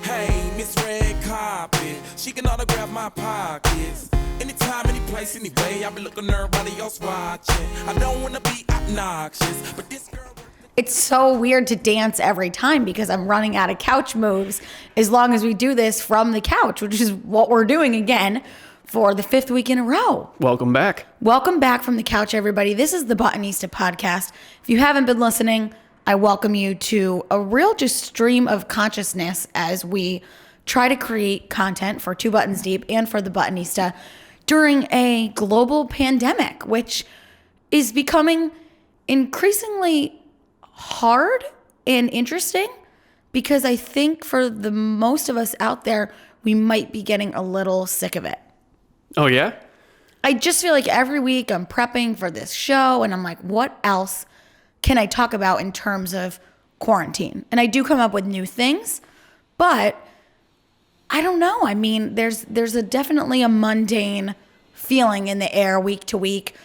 Hey, Miss Red Carpet, she can autograph my pockets. Anytime, any place, anyway, I be looking at everybody else watching. I don't want to be obnoxious, but this girl... It's so weird to dance every time because I'm running out of couch moves as long as we do this from the couch, which is what we're doing again for the 5th week in a row. Welcome back. Welcome back from the couch, everybody. This is the Buttonista podcast. If you haven't been listening, I welcome you to a real just stream of consciousness as we try to create content for Two Buttons Deep and for the Buttonista during a global pandemic, which is becoming increasingly hard and interesting because I think for the most of us out there, we might be getting a little sick of it. Oh, yeah? I just feel like every week I'm prepping for this show and I'm like, what else can I talk about in terms of quarantine? And I do come up with new things, but I don't know. I mean, there's definitely a mundane feeling in the air week to week,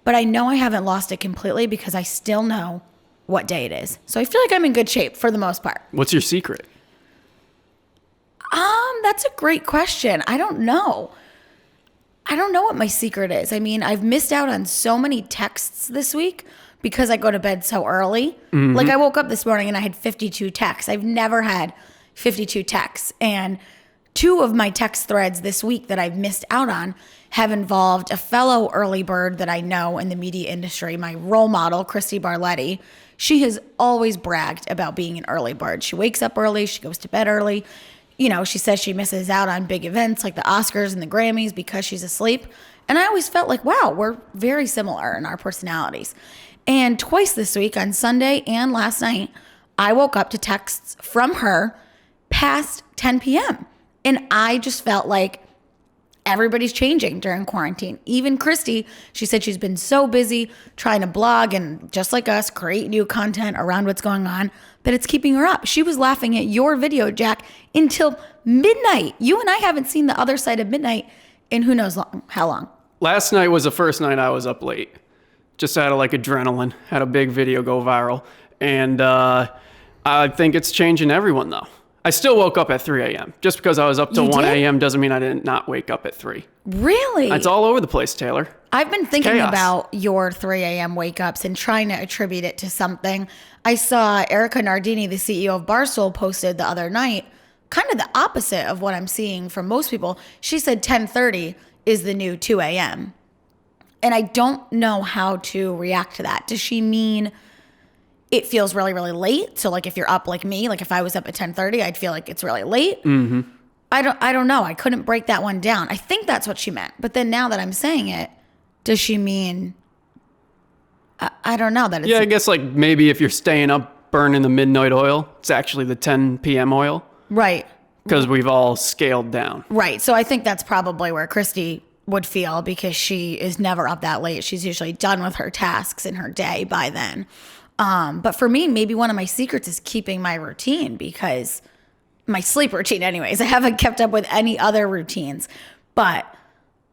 but I know I haven't lost it completely because I still know what day it is. So I feel like I'm in good shape for the most part. What's your secret? That's a great question. I don't know what my secret is. I mean, I've missed out on so many texts this week because I go to bed so early. Mm-hmm. Like I woke up this morning and I had 52 texts. I've never had 52 texts. And 2 of my text threads this week that I've missed out on have involved a fellow early bird that I know in the media industry, my role model, Christy Barletti. She has always bragged about being an early bird. She wakes up early. She goes to bed early. You know, she says she misses out on big events like the Oscars and the Grammys because she's asleep. And I always felt like, wow, we're very similar in our personalities. And twice this week, on Sunday and last night, I woke up to texts from her past 10 p.m. And I just felt like everybody's changing during quarantine. Even Christy, she said she's been so busy trying to blog and just like us, create new content around what's going on, that it's keeping her up. She was laughing at your video, Jack, until midnight. You and I haven't seen the other side of midnight in who knows how long. Last night was the first night I was up late. Just out of like adrenaline. Had a big video go viral. And I think it's changing everyone though. I still woke up at 3 a.m. Just because I was up till 1 a.m. doesn't mean I didn't not wake up at 3. Really? It's all over the place, Taylor. I've been thinking about your 3 a.m. wake-ups and trying to attribute it to something. I saw Erica Nardini, the CEO of Barstool, posted the other night kind of the opposite of what I'm seeing from most people. She said 10:30 is the new 2 a.m. And I don't know how to react to that. Does she mean it feels really, really late? So like if you're up like me, like if I was up at 10:30, I'd feel like it's really late. Mm-hmm. I don't know. I couldn't break that one down. I think that's what she meant. But then now that I'm saying it, does she mean, I don't know. That it's, yeah, I guess like maybe if you're staying up burning the midnight oil, it's actually the 10 p.m. oil. Right. Because we've all scaled down. Right. So I think that's probably where Christy would feel because she is never up that late. She's usually done with her tasks in her day by then. But for me, maybe one of my secrets is keeping my routine because my sleep routine anyways. I haven't kept up with any other routines, but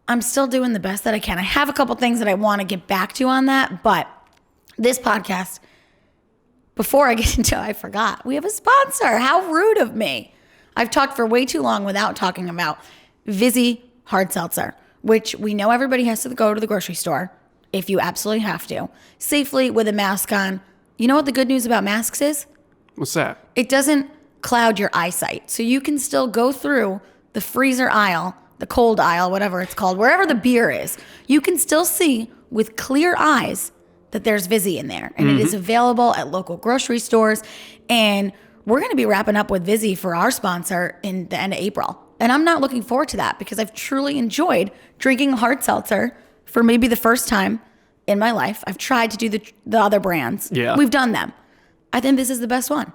I'm still doing the best that I can. I have a couple things that I want to get back to on that, but this podcast, before I get into it, I forgot. We have a sponsor. How rude of me. I've talked for way too long without talking about Vizzy Hard Seltzer, which we know everybody has to go to the grocery store if you absolutely have to, safely with a mask on. You know what the good news about masks is? What's that? It doesn't cloud your eyesight. So you can still go through the freezer aisle, the cold aisle, whatever it's called, wherever the beer is. You can still see with clear eyes that there's Vizzy in there. And it is available at local grocery stores. And we're going to be wrapping up with Vizzy for our sponsor in the end of April. And I'm not looking forward to that because I've truly enjoyed drinking hard seltzer for maybe the first time in my life. I've tried to do the other brands. Yeah. We've done them. I think this is the best one.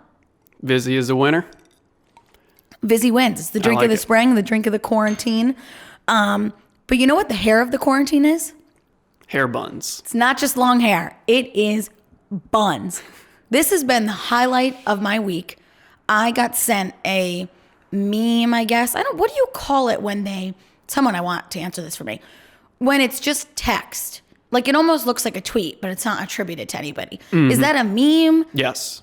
Vizzy is the winner. Vizzy wins. It's the drink of the spring, the drink of the quarantine. But you know what the hair of the quarantine is? Hair buns. It's not just long hair. It is buns. This has been the highlight of my week. I got sent a meme, I guess. What do you call it when someone I want to answer this for me. When it's just text. Like it almost looks like a tweet, but it's not attributed to anybody. Mm-hmm. Is that a meme? Yes.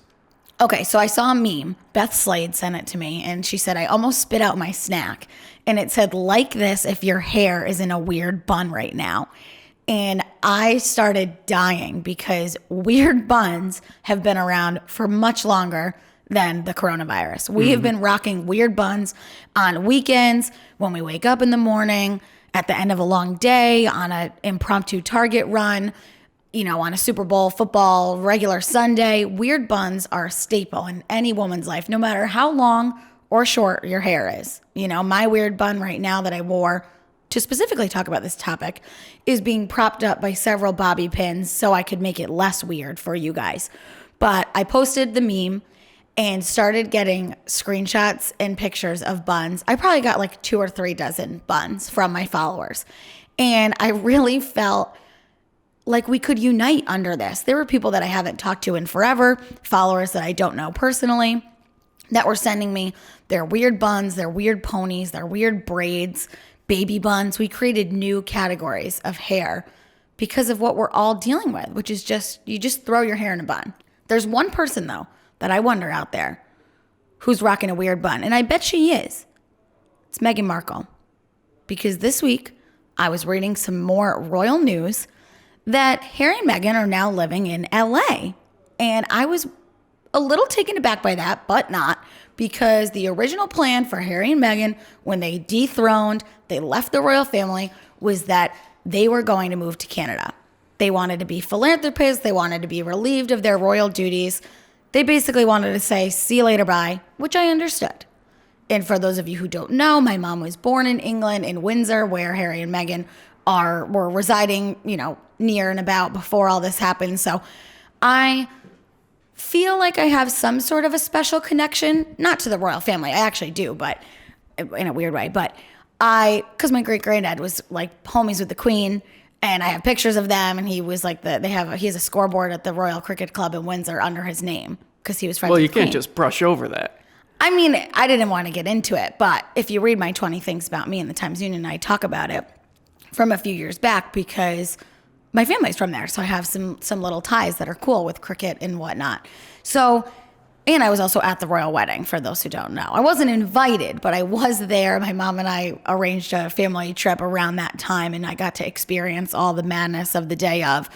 Okay, so I saw a meme. Beth Slade sent it to me, and she said, I almost spit out my snack. And it said, like this if your hair is in a weird bun right now. And I started dying because weird buns have been around for much longer than the coronavirus. We have been rocking weird buns on weekends, when we wake up in the morning, at the end of a long day, on an impromptu Target run, on a Super Bowl, football, regular Sunday. Weird buns are a staple in any woman's life, no matter how long or short your hair is. My weird bun right now that I wore to specifically talk about this topic is being propped up by several bobby pins so I could make it less weird for you guys. But I posted the meme and started getting screenshots and pictures of buns. I probably got like 2 or 3 dozen buns from my followers. And I really felt like we could unite under this. There were people that I haven't talked to in forever, followers that I don't know personally, that were sending me their weird buns, their weird ponies, their weird braids, baby buns. We created new categories of hair because of what we're all dealing with, which is you just throw your hair in a bun. There's one person, though, that I wonder out there who's rocking a weird bun, and I bet she is. It's Meghan Markle. Because this week, I was reading some more royal news that Harry and Meghan are now living in LA. And I was a little taken aback by that, but not, because the original plan for Harry and Meghan, when they left the royal family, was that they were going to move to Canada. They wanted to be philanthropists. They wanted to be relieved of their royal duties. They basically wanted to say, see you later, bye, which I understood. And for those of you who don't know, my mom was born in England, in Windsor, where Harry and Meghan were residing, near and about before all this happened. So I feel like I have some sort of a special connection, not to the royal family. I actually do, but in a weird way. But because my great granddad was like homies with the Queen, and I have pictures of them, and he was like he has a scoreboard at the Royal Cricket Club in Windsor under his name because he was friends with the Queen. Well, you can't just brush over that. I mean, I didn't want to get into it, but if you read my 20 Things About Me in the Times-Union, I talk about it from a few years back because my family's from there, so I have some little ties that are cool with cricket and whatnot. So, and I was also at the royal wedding, for those who don't know. I wasn't invited, but I was there. My mom and I arranged a family trip around that time, and I got to experience all the madness of the day of.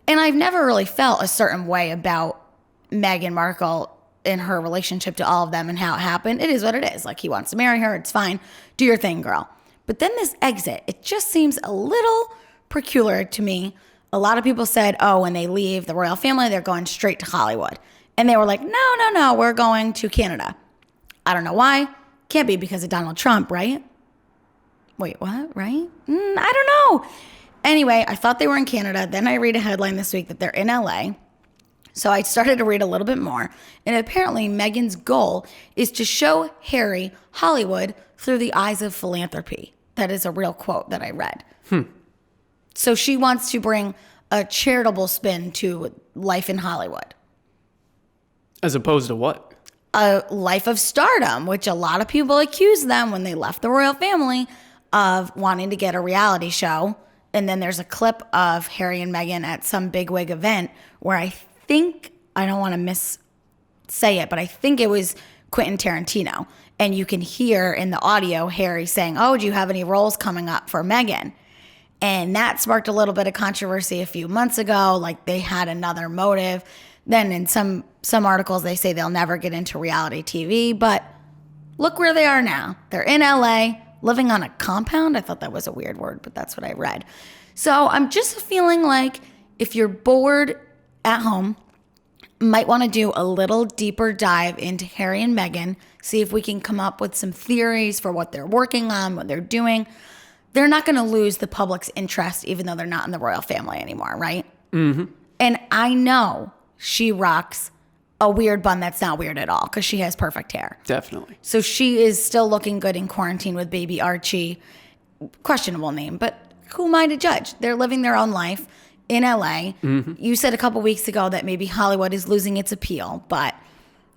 And I've never really felt a certain way about Meghan Markle in her relationship to all of them and how it happened. It is what it is. Like, he wants to marry her. It's fine. Do your thing, girl. But then this exit, it just seems a little peculiar to me. A lot of people said, when they leave the royal family, they're going straight to Hollywood. And they were like, no, we're going to Canada. I don't know why. Can't be because of Donald Trump, right? Wait, what? Right? I don't know. Anyway, I thought they were in Canada. Then I read a headline this week that they're in LA. So I started to read a little bit more. And apparently Meghan's goal is to show Harry Hollywood through the eyes of philanthropy. That is a real quote that I read. So she wants to bring a charitable spin to life in Hollywood. As opposed to what? A life of stardom, which a lot of people accuse them when they left the royal family of wanting to get a reality show. And then there's a clip of Harry and Meghan at some bigwig event where I don't want to say it, but I think it was Quentin Tarantino. And you can hear in the audio Harry saying, do you have any roles coming up for Meghan? And that sparked a little bit of controversy a few months ago, like they had another motive. Then in some articles, they say they'll never get into reality TV, but look where they are now. They're in LA, living on a compound. I thought that was a weird word, but that's what I read. So I'm just feeling like if you're bored at home, might want to do a little deeper dive into Harry and Meghan, see if we can come up with some theories for what they're working on, what they're doing. They're not going to lose the public's interest, even though they're not in the royal family anymore, right? Mm-hmm. And I know she rocks a weird bun that's not weird at all because she has perfect hair. Definitely. So she is still looking good in quarantine with baby Archie. Questionable name, but who am I to judge? They're living their own life in LA. Mm-hmm. You said a couple weeks ago that maybe Hollywood is losing its appeal, but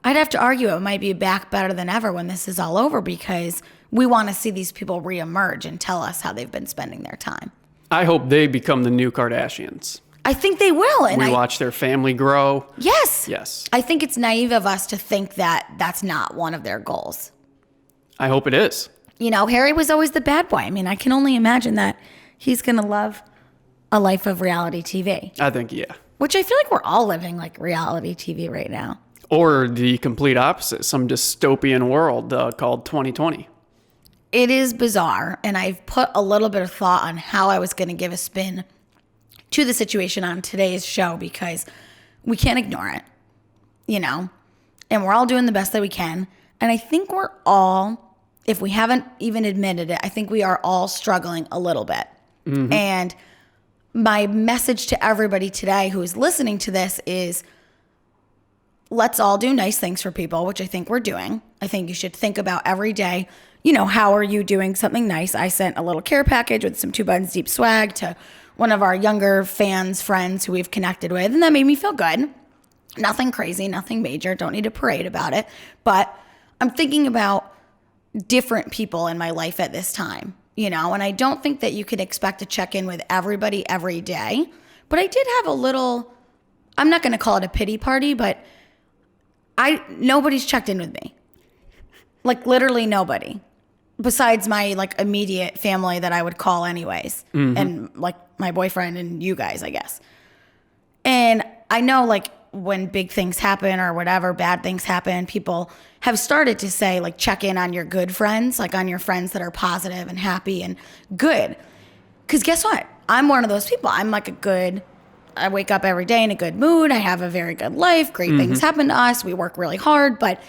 I'd have to argue it might be back better than ever when this is all over because we want to see these people reemerge and tell us how they've been spending their time. I hope they become the new Kardashians. I think they will. And We watch their family grow. Yes. Yes. I think it's naive of us to think that that's not one of their goals. I hope it is. You know, Harry was always the bad boy. I mean, I can only imagine that he's going to love a life of reality TV. I think, yeah. Which I feel like we're all living like reality TV right now. Or the complete opposite, some dystopian world called 2020. It is bizarre, and I've put a little bit of thought on how I was going to give a spin to the situation on today's show because we can't ignore it, you know, and we're all doing the best that we can. And I think we're all, if we haven't even admitted it, I think we are all struggling a little bit. Mm-hmm. And my message to everybody today who is listening to this is let's all do nice things for people, which I think we're doing. I think you should think about every day, you know, how are you doing something nice? I sent a little care package with some 2 Buns Deep swag to one of our younger fans, friends who we've connected with, and that made me feel good. Nothing crazy, nothing major, don't need a parade about it. But I'm thinking about different people in my life at this time, you know, and I don't think that you can expect to check in with everybody every day. But I did have a little, I'm not going to call it a pity party, but nobody's checked in with me. Like literally nobody. Besides my like immediate family that I would call anyways. Mm-hmm. And like my boyfriend and you guys, I guess. And I know like when big things happen or whatever, bad things happen, people have started to say like check in on your good friends, like on your friends that are positive and happy and good. Because guess what? I'm one of those people. I'm like I wake up every day in a good mood. I have a very good life. Great things happen to us. We work really hard. But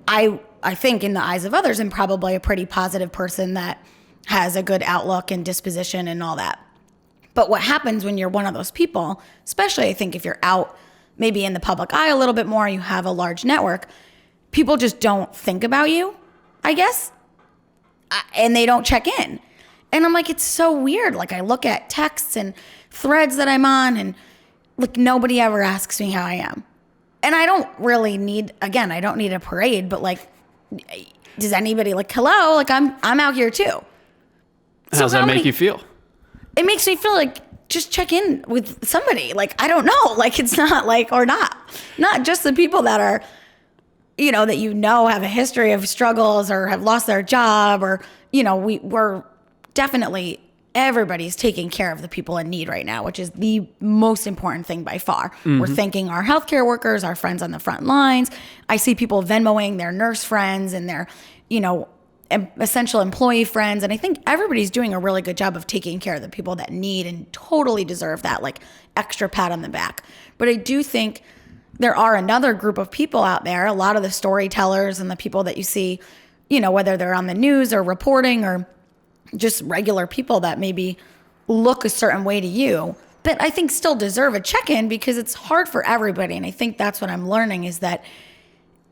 I think in the eyes of others, I'm probably a pretty positive person that has a good outlook and disposition and all that. But what happens when you're one of those people, especially I think if you're out maybe in the public eye a little bit more, you have a large network, people just don't think about you, I guess, and they don't check in. And I'm like, it's so weird. Like I look at texts and threads that I'm on and like nobody ever asks me how I am. And I don't really need, again, I don't need a parade, but like, does anybody like, hello, like I'm out here too. How does that make you feel? It makes me feel like just check in with somebody. Like, I don't know, like it's not like, or not just the people that are, you know, that you know have a history of struggles or have lost their job or, you know, we're definitely, everybody's taking care of the people in need right now, which is the most important thing by far. Mm-hmm. We're thanking our healthcare workers, our friends on the front lines. I see people Venmoing their nurse friends and their, you know, essential employee friends. And I think everybody's doing a really good job of taking care of the people that need and totally deserve that like extra pat on the back. But I do think there are another group of people out there, a lot of the storytellers and the people that you see, you know, whether they're on the news or reporting or just regular people that maybe look a certain way to you, that I think still deserve a check-in because it's hard for everybody. And I think that's what I'm learning is that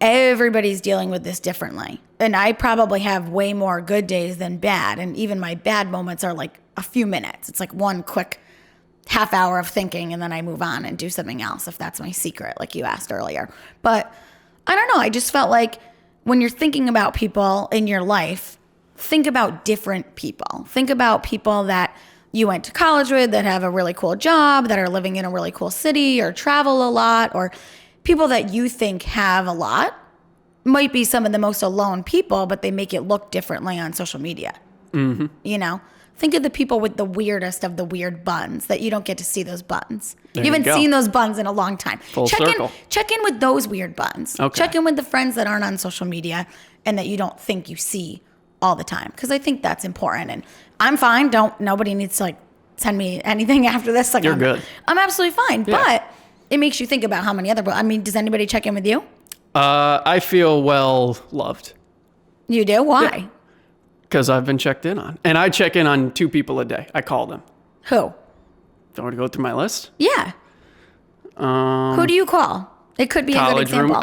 everybody's dealing with this differently. And I probably have way more good days than bad. And even my bad moments are like a few minutes. It's like one quick half hour of thinking and then I move on and do something else if that's my secret, like you asked earlier. But I don't know. I just felt like when you're thinking about people in your life, think about different people. Think about people that you went to college with that have a really cool job, that are living in a really cool city or travel a lot, or people that you think have a lot. Might be some of the most alone people, but they make it look differently on social media. Mm-hmm. You know? Think of the people with the weirdest of the weird buns that you don't get to see those buns. You haven't seen those buns in a long time. Full circle. Check in with those weird buns. Okay. Check in with the friends that aren't on social media and that you don't think you see all the time, because I think that's important. And I'm fine. Nobody needs to like send me anything after this. Like You're good. I'm absolutely fine. Yeah. But it makes you think about how many other. I mean, does anybody check in with you? I feel well loved. You do? Why? Because I've been checked in on, and I check in on 2 people a day. I call them. Who? Do you want to go through my list? Yeah. Who do you call? It could be a good example.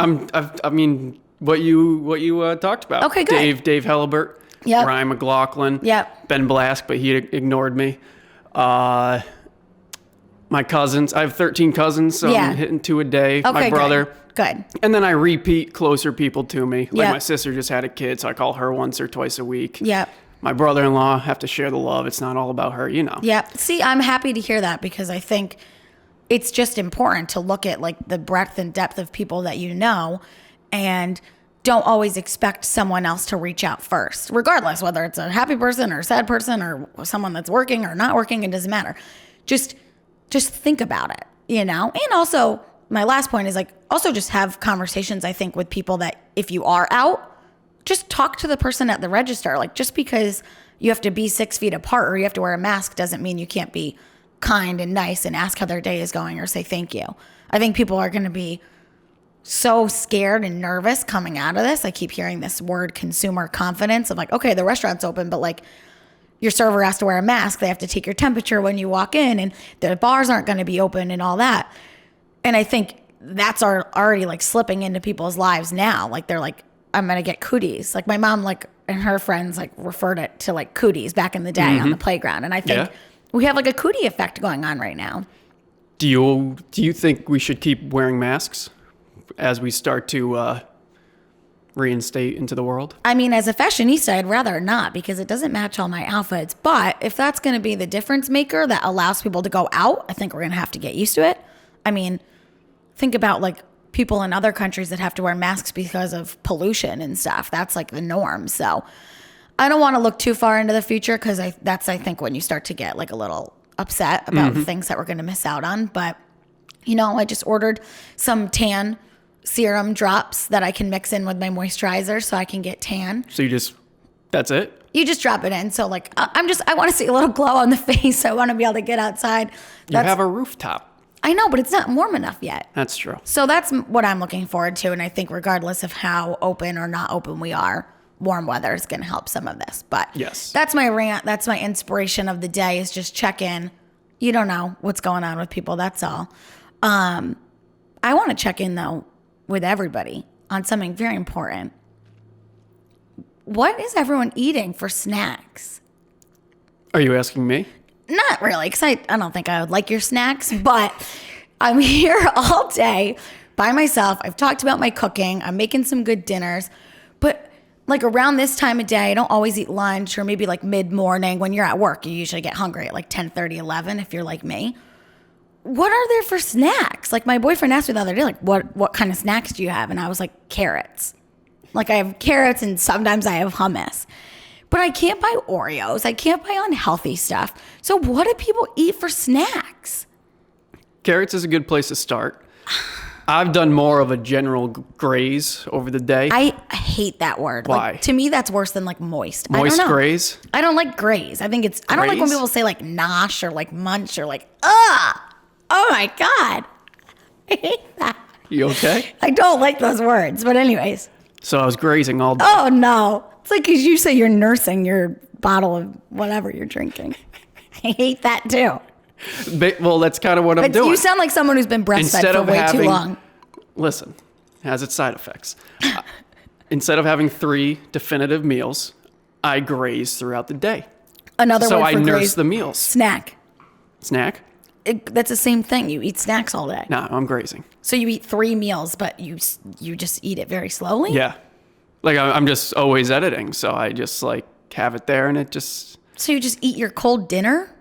I mean, what you talked about. Okay, good. Dave Hellebert. Yep. Ryan McLaughlin. Yep. Ben Blask, but he ignored me. My cousins. I have 13 cousins, so I'm hitting 2 a day. Okay, my brother. Good. And then I repeat closer people to me. Like Yep. my sister just had a kid, so I call her once or twice a week. Yep. My brother-in-law, have to share the love. It's not all about her, you know. Yeah. See, I'm happy to hear that because I think it's just important to look at like the breadth and depth of people that you know, and don't always expect someone else to reach out first, regardless whether it's a happy person or a sad person or someone that's working or not working. It doesn't matter. Just think about it, you know? And also, my last point is like, also just have conversations, I think, with people that if you are out, just talk to the person at the register. Like, just because you have to be 6 feet apart or you have to wear a mask doesn't mean you can't be kind and nice and ask how their day is going or say thank you. I think people are going to be so scared and nervous coming out of this. I keep hearing this word consumer confidence of like, okay, the restaurant's open, but like your server has to wear a mask. They have to take your temperature when you walk in, and the bars aren't going to be open and all that. And I think that's already like slipping into people's lives now. Like they're like, I'm going to get cooties. Like my mom, like, and her friends like referred it to like cooties back in the day on the playground. And I think we have like a cootie effect going on right now. Do you think we should keep wearing masks as we start to reinstate into the world? I mean, as a fashionista, I'd rather not, because it doesn't match all my outfits. But if that's going to be the difference maker that allows people to go out, I think we're going to have to get used to it. I mean, think about like people in other countries that have to wear masks because of pollution and stuff. That's like the norm. So I don't want to look too far into the future, because I think when you start to get like a little upset about the things that we're going to miss out on. But, you know, I just ordered some tan serum drops that I can mix in with my moisturizer so I can get tan. So that's it? You just drop it in. So like, I want to see a little glow on the face. I want to be able to get outside. You have a rooftop. I know, but it's not warm enough yet. That's true. So that's what I'm looking forward to. And I think regardless of how open or not open we are, warm weather is going to help some of this. But yes, that's my rant. That's my inspiration of the day, is just check in. You don't know what's going on with people. That's all. I want to check in though with everybody on something very important. What is everyone eating for snacks? Are you asking me? Not really, because I don't think I would like your snacks, but I'm here all day by myself. I've talked about my cooking. I'm making some good dinners, but like around this time of day, I don't always eat lunch, or maybe like mid-morning when you're at work. You usually get hungry at like 10:30, 11 if you're like me. What are there for snacks? Like my boyfriend asked me the other day, like, what kind of snacks do you have? And I was like, carrots. Like I have carrots and sometimes I have hummus. But I can't buy Oreos. I can't buy unhealthy stuff. So what do people eat for snacks? Carrots is a good place to start. I've done more of a general graze over the day. I hate that word. Why? Like, to me, that's worse than like moist. Moist I don't know. graze? I don't like graze. I think I don't like when Graze? people say like nosh or like munch or like, ugh. Oh my God. I hate that. You okay? I don't like those words. But anyways. So I was grazing all day. Oh no. It's like because you say you're nursing your bottle of whatever you're drinking. I hate that too. Well, that's kind of what I'm doing. You sound like someone who's been breastfed for way too long. Listen, it has its side effects. Instead of having 3 definitive meals, I graze throughout the day. Another so word I for nurse graze, the meals. Snack. Snack? That's the same thing. You eat snacks all day. No, I'm grazing. So you eat 3 meals, but you just eat it very slowly? Yeah. Like I'm just always editing, so I just like have it there and it just... So you just eat your cold dinner?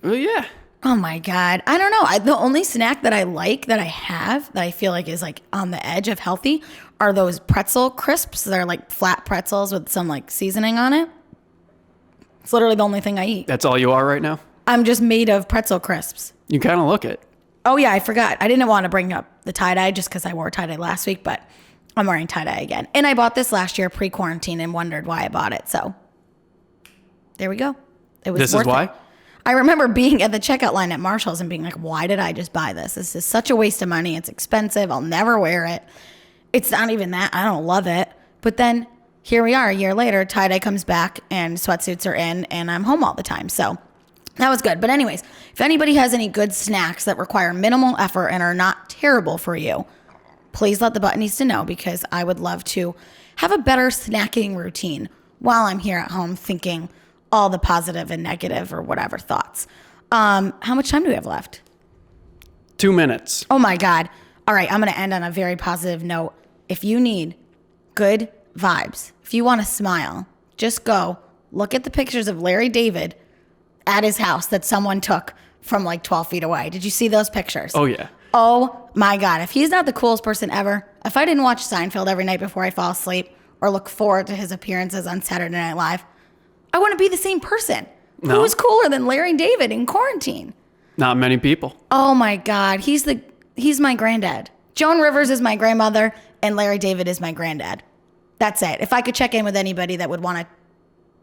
Well, yeah. Oh my God. I don't know. The only snack that I like, that I have, that I feel like is like on the edge of healthy, are those pretzel crisps. They're like flat pretzels with some like seasoning on it. It's literally the only thing I eat. That's all you are right now? I'm just made of pretzel crisps. You kind of look it. Oh yeah, I forgot. I didn't want to bring up the tie-dye just because I wore tie-dye last week, but I'm wearing tie-dye again. And I bought this last year pre-quarantine and wondered why I bought it. So there we go. It was This worth is why? it. I remember being at the checkout line at Marshall's and being like, why did I just buy this? This is such a waste of money. It's expensive. I'll never wear it. It's not even that. I don't love it. But then here we are a year later, tie-dye comes back and sweatsuits are in and I'm home all the time. So that was good. But anyways, if anybody has any good snacks that require minimal effort and are not terrible for you, please let the Buttonista know, because I would love to have a better snacking routine while I'm here at home thinking all the positive and negative or whatever thoughts. How much time do we have left? 2 minutes. Oh my God. All right, I'm going to end on a very positive note. If you need good vibes, if you want to smile, just go look at the pictures of Larry David at his house that someone took from like 12 feet away. Did you see those pictures? Oh, yeah. Oh my God. If he's not the coolest person ever, if I didn't watch Seinfeld every night before I fall asleep or look forward to his appearances on Saturday Night Live, I wouldn't be the same person. No. Who's cooler than Larry David in quarantine? Not many people. Oh my God. He's my granddad. Joan Rivers is my grandmother and Larry David is my granddad. That's it. If I could check in with anybody that would want to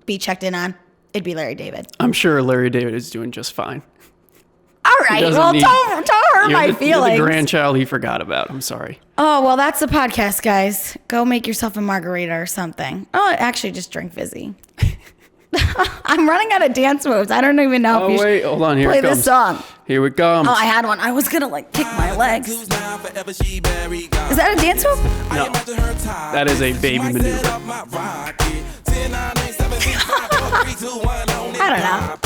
be checked in on, it'd be Larry David. I'm sure Larry David is doing just fine. All right. Well, tell her my feelings. You're the grandchild he forgot about. I'm sorry. Oh, well, that's the podcast, guys. Go make yourself a margarita or something. Oh, actually, just drink Vizzy. I'm running out of dance moves. I don't even know if you wait, hold on. Here play it comes. this song. Here it comes. Oh, I had one. I was going to, like, kick my legs. Is that a dance move? No. That is a baby maneuver. I don't know.